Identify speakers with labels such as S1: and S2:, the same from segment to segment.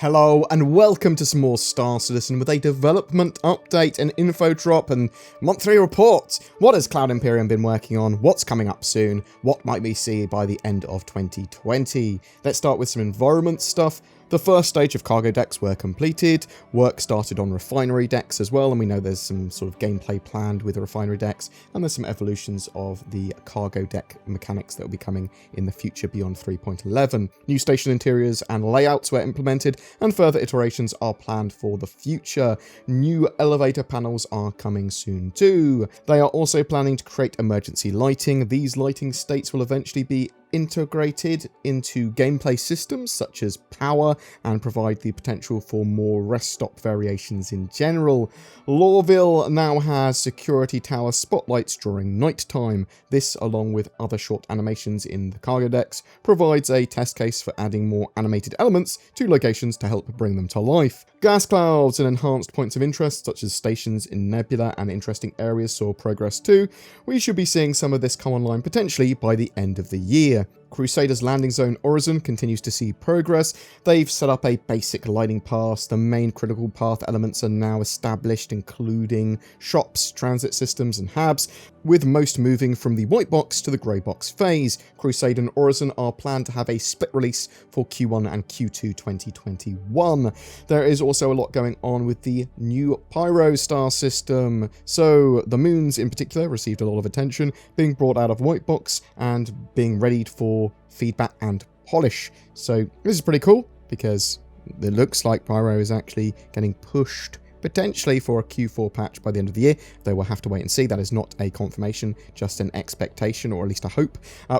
S1: Hello and welcome to some more Star Citizen with a development update, an info drop and monthly report. What has Cloud Imperium been working on? What's coming up soon? What might we see by the end of 2020? Let's start with some environment stuff. The first stage of cargo decks were completed, work started on refinery decks as well, and we know there's some sort of gameplay planned with the refinery decks, and there's some evolutions of the cargo deck mechanics that will be coming in the future beyond 3.11. New station interiors and layouts were implemented, and further iterations are planned for the future. New elevator panels are coming soon too. They are also planning to create emergency lighting. These lighting states will eventually be integrated into gameplay systems such as power and provide the potential for more rest stop variations in general. Lorville now has security tower spotlights during night time. This, along with other short animations in the cargo decks, provides a test case for adding more animated elements to locations to help bring them to life. Gas clouds and enhanced points of interest such as stations in Nebula and interesting areas saw progress too. We should be seeing some of this come online potentially by the end of the year. Crusader's landing zone Horizon continues to see progress. They've set up a basic lighting pass. The main critical path elements are now established, including shops, transit systems, and hubs, with most moving from the white box to the grey box phase. Crusader and Horizon are planned to have a split release for Q1 and Q2 2021. There is also a lot going on with the new Pyro star system. So the moons in particular received a lot of attention, being brought out of white box and being readied for feedback and polish. So this is pretty cool because it looks like Pyro is actually getting pushed potentially for a Q4 patch by the end of the year, though we'll have to wait and see. That is not a confirmation, just an expectation, or at least a hope.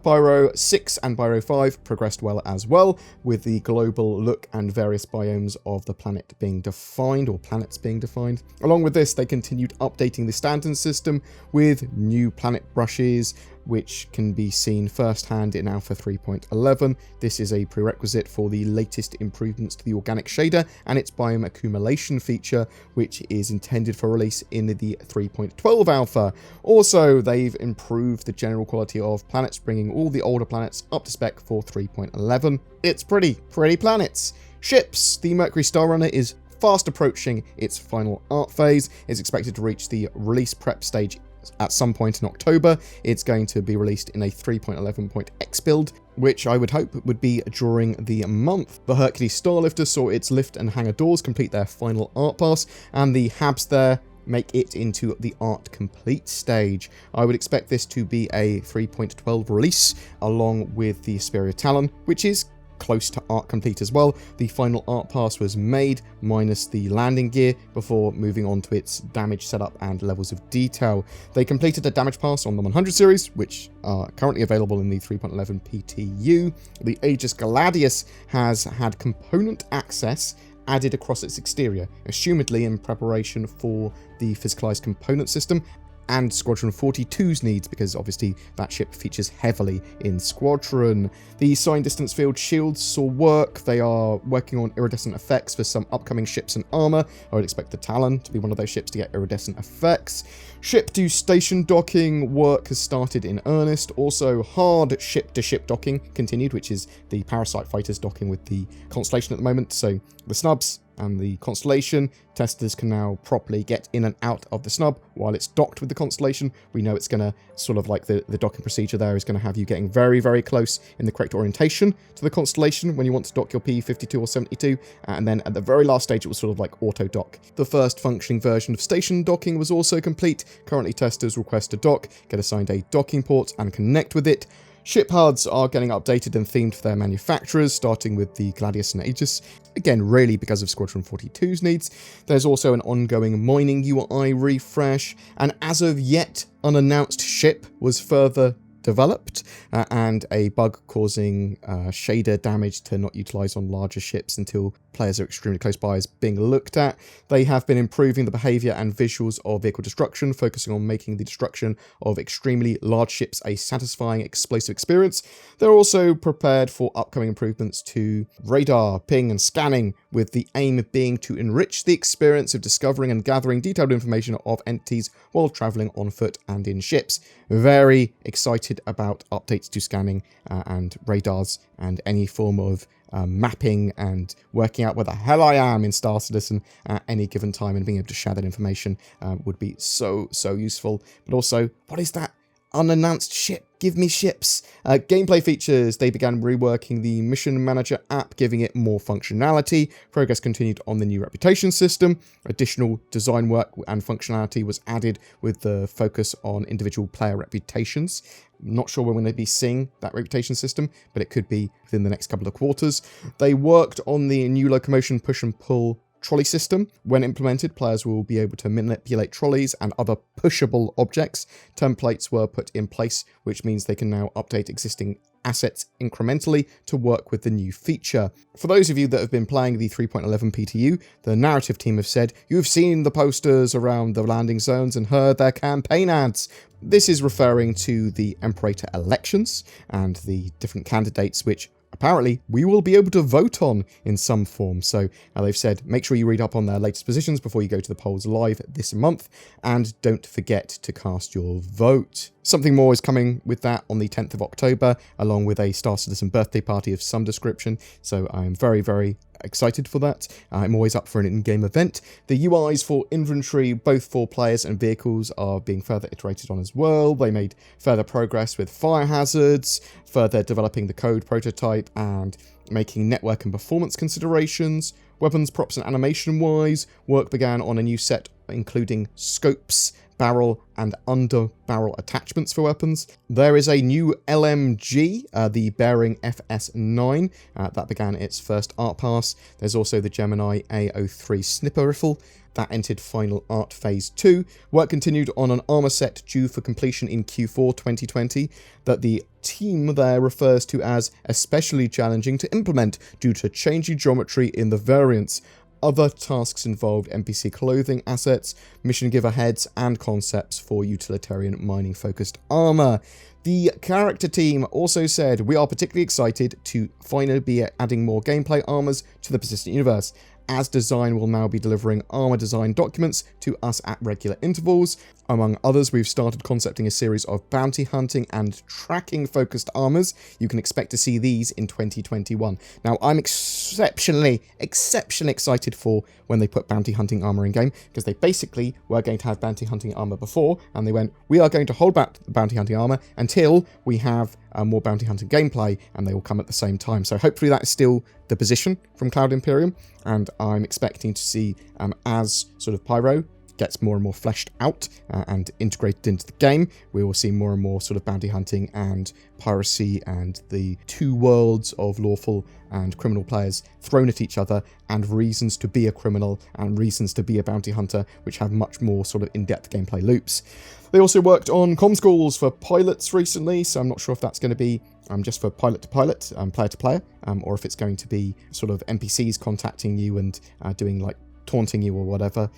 S1: Pyro 6 and Pyro 5 progressed well as well, with the global look and various biomes of the planet being defined, or planets being defined. Along with this, they continued updating the stand-in system with new planet brushes, which can be seen firsthand in Alpha 3.11. This is a prerequisite for the latest improvements to the organic shader and its biome accumulation feature, which is intended for release in the 3.12 alpha. Also, they've improved the general quality of planets, bringing all the older planets up to spec for 3.11. It's pretty planets. Ships. The Mercury Star Runner is fast approaching its final art phase. It's expected to reach the release prep stage at some point in October. It's going to be released in a 3.11.x build, which I would hope would be during the month. The Hercules Starlifter saw its lift and hangar doors complete their final art pass, and the habs there make it into the art complete stage. I would expect this to be a 3.12 release, along with the Superior Talon, which is close to art complete as well. The final art pass was made, minus the landing gear, before moving on to its damage setup and levels of detail. They completed a damage pass on the 100 series, which are currently available in the 3.11 PTU. The Aegis Gladius has had component access added across its exterior, assumedly in preparation for the physicalized component system and Squadron 42's needs, because obviously that ship features heavily in Squadron. The Sign Distance Field shields saw work. They are working on iridescent effects for some upcoming ships and armor. I would expect the Talon to be one of those ships to get iridescent effects. Ship to station docking work has started in earnest. Also, hard ship-to-ship docking continued, which is the Parasite fighters docking with the Constellation at the moment. So the snubs and the Constellation, testers can now properly get in and out of the snub while it's docked with the Constellation. We know it's going to sort of like the docking procedure there is going to have you getting very, very close in the correct orientation to the Constellation when you want to dock your P-52 or 72, and then at the very last stage it was sort of like auto dock. The first functioning version of station docking was also complete. Currently, testers request a dock, get assigned a docking port, and connect with it. Ship HUDs are getting updated and themed for their manufacturers, starting with the Gladius and Aegis, again really because of Squadron 42's needs. There's also an ongoing mining UI refresh, and as of yet unannounced ship was further developed, and a bug causing shader damage to not utilize on larger ships until players are extremely close by is being looked at. They have been improving the behavior and visuals of vehicle destruction, focusing on making the destruction of extremely large ships a satisfying explosive experience. They're also prepared for upcoming improvements to radar, ping, and scanning, with the aim being to enrich the experience of discovering and gathering detailed information of entities while traveling on foot and in ships. Very excited about updates to scanning and radars and any form of mapping and working out where the hell I am in Star Citizen at any given time, and being able to share that information would be so useful. But also, what is that unannounced ship? Give me ships. Gameplay features. They began reworking the Mission Manager app, giving it more functionality. Progress continued on the new reputation system. Additional design work and functionality was added with the focus on individual player reputations. Not sure when we're going to be seeing that reputation system, but it could be within the next couple of quarters. They worked on the new locomotion push and pull trolley system. When implemented, players will be able to manipulate trolleys and other pushable objects. Templates were put in place, which means they can now update existing assets incrementally to work with the new feature. For those of you that have been playing the 3.11 PTU, the narrative team have said, you've seen the posters around the landing zones and heard their campaign ads. This is referring to the Imperator elections and the different candidates which apparently we will be able to vote on in some form. So they've said, make sure you read up on their latest positions before you go to the polls live this month, and don't forget to cast your vote. Something more is coming with that on the 10th of October, along with a Star Citizen birthday party of some description. So I'm very excited for that. I'm always up for an in-game event. The UIs for inventory, both for players and vehicles, are being further iterated on as well. They made further progress with fire hazards, further developing the code prototype and making network and performance considerations. Weapons, props and animation wise, work began on a new set including scopes, barrel and under barrel attachments for weapons. There is a new LMG, the Bearing FS9, that began its first art pass. There's also the Gemini A03 snipper rifle that entered final art phase 2. Work continued on an armor set due for completion in Q4 2020 that the team there refers to as especially challenging to implement due to changing geometry in the variants. Other tasks involved NPC clothing assets, mission giver heads, and concepts for utilitarian mining-focused armor. The character team also said, we are particularly excited to finally be adding more gameplay armors to the persistent universe, as design will now be delivering armor design documents to us at regular intervals. Among others, we've started concepting a series of bounty hunting and tracking focused armors. You can expect to see these in 2021. Now, I'm exceptionally excited for when they put bounty hunting armor in game, because they basically were going to have bounty hunting armor before, and they went, we are going to hold back the bounty hunting armor until we have more bounty hunting gameplay, and they will come at the same time. So hopefully that is still the position from Cloud Imperium, and I'm expecting to see as sort of Pyro gets more and more fleshed out and integrated into the game, we will see more and more sort of bounty hunting and piracy and the two worlds of lawful and criminal players thrown at each other, and reasons to be a criminal and reasons to be a bounty hunter, which have much more sort of in-depth gameplay loops. They also worked on comm calls for pilots recently, so I'm not sure if that's going to be just for pilot to pilot, player to player, or if it's going to be sort of NPCs contacting you and doing like taunting you or whatever.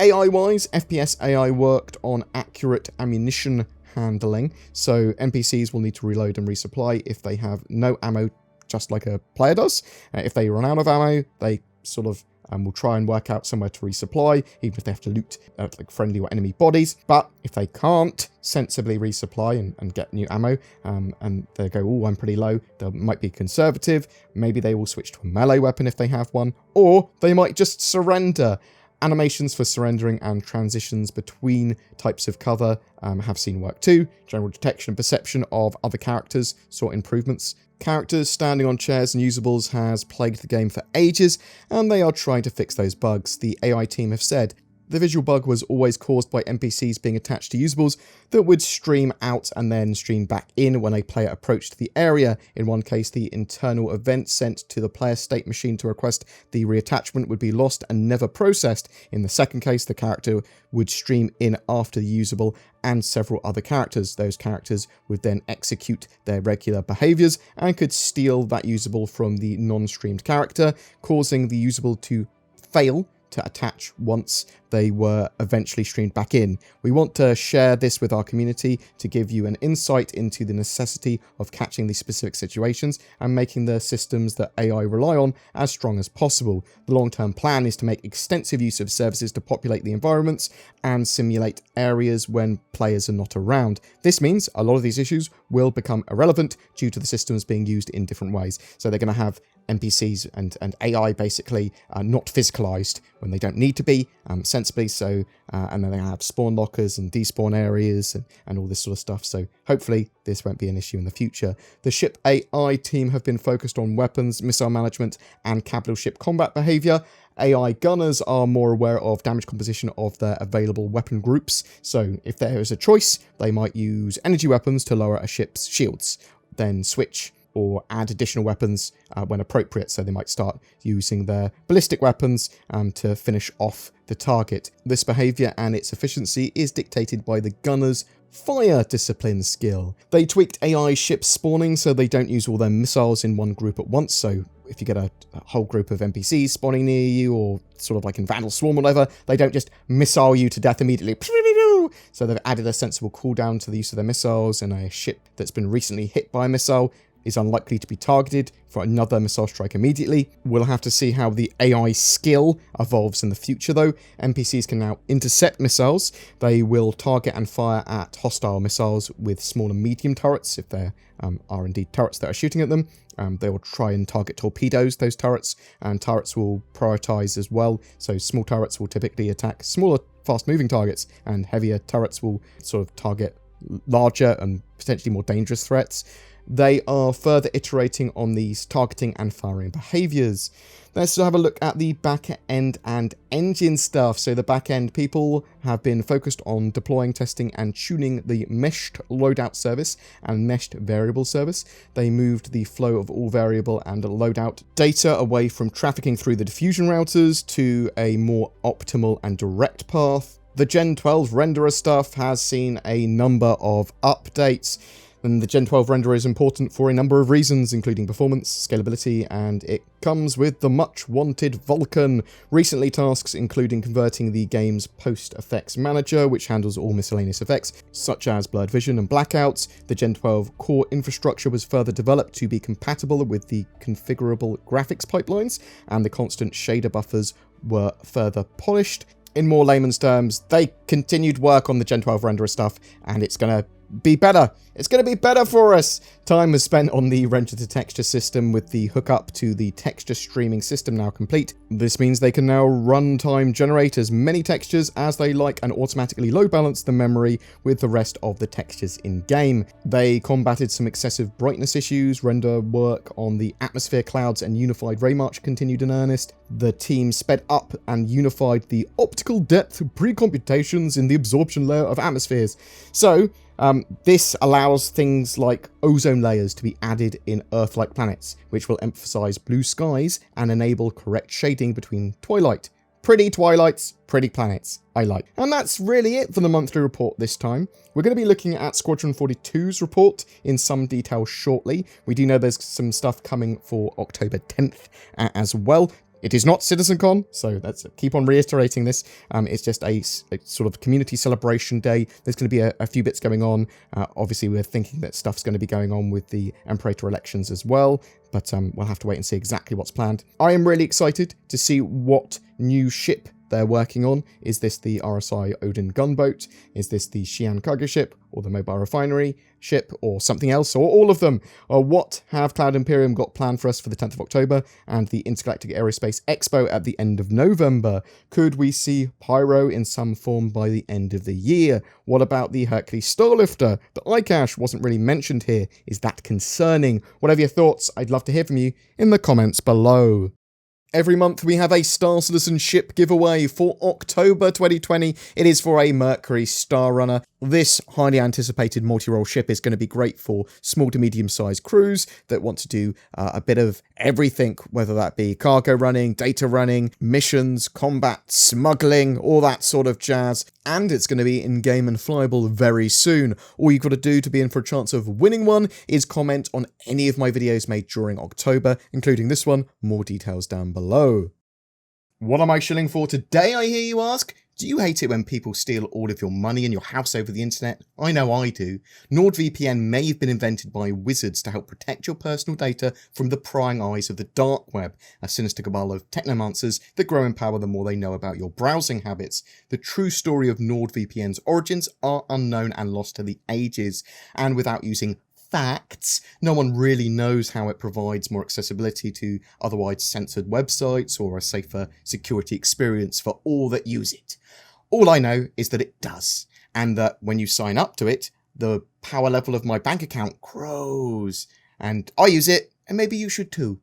S1: AI-wise, FPS AI worked on accurate ammunition handling, so NPCs will need to reload and resupply if they have no ammo, just like a player does. If they run out of ammo, they sort of will try and work out somewhere to resupply, even if they have to loot like friendly or enemy bodies. But if they can't sensibly resupply and get new ammo, and they go, oh, I'm pretty low, they might be conservative. Maybe they will switch to a melee weapon if they have one, or they might just surrender. Animations for surrendering and transitions between types of cover have seen work too. General detection and perception of other characters saw improvements. Characters standing on chairs and usables has plagued the game for ages, and they are trying to fix those bugs. The AI team have said the visual bug was always caused by NPCs being attached to usables that would stream out and then stream back in when a player approached the area. In one case, the internal event sent to the player state machine to request the reattachment would be lost and never processed. In the second case, the character would stream in after the usable and several other characters. Those characters would then execute their regular behaviors and could steal that usable from the non-streamed character, causing the usable to fail to attach once they were eventually streamed back in. We want to share this with our community to give you an insight into the necessity of catching these specific situations and making the systems that AI rely on as strong as possible. The long-term plan is to make extensive use of services to populate the environments and simulate areas when players are not around. This means a lot of these issues will become irrelevant due to the systems being used in different ways. So they're going to have NPCs and AI basically not physicalized when they don't need to be, sensibly. So, and then they have spawn lockers and despawn areas and all this sort of stuff. So hopefully this won't be an issue in the future. The ship AI team have been focused on weapons, missile management, and capital ship combat behavior. AI gunners are more aware of damage composition of their available weapon groups. So if there is a choice, they might use energy weapons to lower a ship's shields, then switch or add additional weapons when appropriate. So they might start using their ballistic weapons to finish off the target. This behavior and its efficiency is dictated by the gunner's fire discipline skill. They tweaked AI ship spawning so they don't use all their missiles in one group at once. So if you get a whole group of NPCs spawning near you, or sort of like in Vandal Swarm or whatever, they don't just missile you to death immediately. So they've added a sensible cooldown to the use of their missiles, and a ship that's been recently hit by a missile is unlikely to be targeted for another missile strike immediately. We'll have to see how the AI skill evolves in the future though. NPCs can now intercept missiles. They will target and fire at hostile missiles with small and medium turrets, if there are indeed turrets that are shooting at them. They will try and target torpedoes, those turrets, and turrets will prioritize as well. So small turrets will typically attack smaller, fast-moving targets, and heavier turrets will sort of target larger and potentially more dangerous threats. They are further iterating on these targeting and firing behaviors. Let's have a look at the back end and engine stuff. So the back end people have been focused on deploying, testing, and tuning the meshed loadout service and meshed variable service. They moved the flow of all variable and loadout data away from trafficking through the diffusion routers to a more optimal and direct path. The Gen 12 renderer stuff has seen a number of updates. And the Gen 12 renderer is important for a number of reasons, including performance, scalability, and it comes with the much-wanted Vulkan. Recently, tasks including converting the game's post-effects manager, which handles all miscellaneous effects, such as blurred vision and blackouts. The Gen 12 core infrastructure was further developed to be compatible with the configurable graphics pipelines, and the constant shader buffers were further polished. In more layman's terms, they continued work on the Gen 12 renderer stuff, and it's going to be better. It's going to be better for us. Time was spent on the render-to-texture system with the hookup to the texture streaming system now complete. This means they can now runtime generate as many textures as they like and automatically load balance the memory with the rest of the textures in-game. They combated some excessive brightness issues. Render work on the atmosphere clouds and unified ray march continued in earnest. The team sped up and unified the optical depth pre-computations in the absorption layer of atmospheres. So, this allows things like ozone layers to be added in Earth-like planets, which will emphasize blue skies and enable correct shading between twilight. Pretty twilights, pretty planets. I like. And that's really it for the monthly report this time. We're going to be looking at Squadron 42's report in some detail shortly. We do know there's some stuff coming for October 10th as well. It is not CitizenCon, so let's keep on reiterating this. It's just a sort of community celebration day. There's going to be a few bits going on. Obviously, we're thinking that stuff's going to be going on with the Imperator elections as well, but we'll have to wait and see exactly what's planned. I am really excited to see what new ship they're working on. Is this the RSI Odin gunboat? Is this the Xi'an cargo ship, or the mobile refinery ship, or something else, or all of them? Or what have Cloud Imperium got planned for us for the 10th of October and the Intergalactic Aerospace Expo at the end of November? Could we see Pyro in some form by the end of the year? What about the Hercules Starlifter? The iCache wasn't really mentioned here. Is that concerning? Whatever your thoughts, I'd love to hear from you in the comments below. Every month we have a Star Citizen ship giveaway. For October 2020, it is for a Mercury Star Runner. This highly anticipated multi-role ship is going to be great for small to medium-sized crews that want to do a bit of everything, whether that be cargo running, data running, missions, combat, smuggling, all that sort of jazz. And it's going to be in-game and flyable very soon. All you've got to do to be in for a chance of winning one is comment on any of my videos made during October, including this one. More details down below. What am I shilling for today, I hear you ask? Do you hate it when people steal all of your money and your house over the internet? I know I do. NordVPN may have been invented by wizards to help protect your personal data from the prying eyes of the dark web, a sinister cabal of technomancers that grow in power the more they know about your browsing habits. The true story of NordVPN's origins are unknown and lost to the ages, and without using fact, no one really knows how it provides more accessibility to otherwise censored websites or a safer security experience for all that use it. All I know is that it does, and that when you sign up to it, the power level of my bank account grows. And I use it, and maybe you should too.